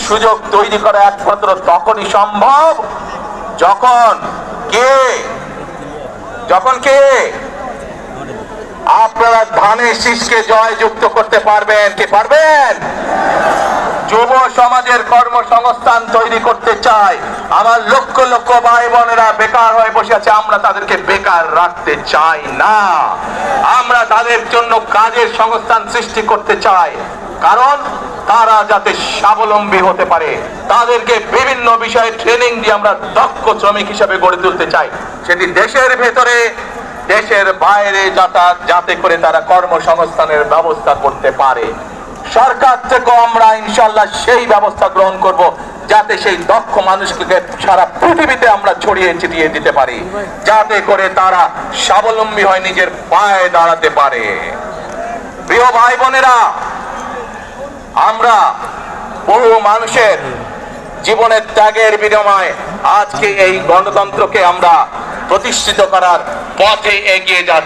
সুযোগ তৈরি করা একমাত্র তখনই সম্ভব যখন কে আপনারা ধানের শীষকে জয়যুক্ত করতে পারবেন। কে পারবেন? যুব সমাজের কর্মসংস্থান তৈরি করতে চাই। আমার লক্ষ লক্ষ ভাই বোনেরা বেকার হয়ে বসে আছে, আমরা তাদেরকে বেকার রাখতে চাই না। আমরা তাদের জন্য কাজের সংস্থান সৃষ্টি করতে চাই, কারণ তারা যাতে স্বাবলম্বী হতে পারে। তাদেরকে বিভিন্ন বিষয়ে ট্রেনিং দিয়ে আমরা দক্ষ শ্রমিক হিসেবে গড়ে তুলতে চাই, সেটি দেশের ভেতরে দেশের বাইরে যাতে করে তারা কর্মসংস্থানের ব্যবস্থা করতে পারে। সরকার থেকে আমরা ইনশাআল্লাহ সেই ব্যবস্থা গ্রহণ করব, যাতে সেই দক্ষ মানুষকে সারা পৃথিবীতে আমরা ছড়িয়ে ছিটিয়ে দিতে পারি, যাতে করে তারা স্বাবলম্বী হয়, নিজের পায়ে দাঁড়াতে পারে। প্রিয় ভাই বোনেরা, আমরা বহু মানুষের জীবনের ত্যাগের বিনিময়ে আজকে এই গণতন্ত্রকে আমরা প্রতিষ্ঠিত করার পথে এগিয়ে যাচ্ছি।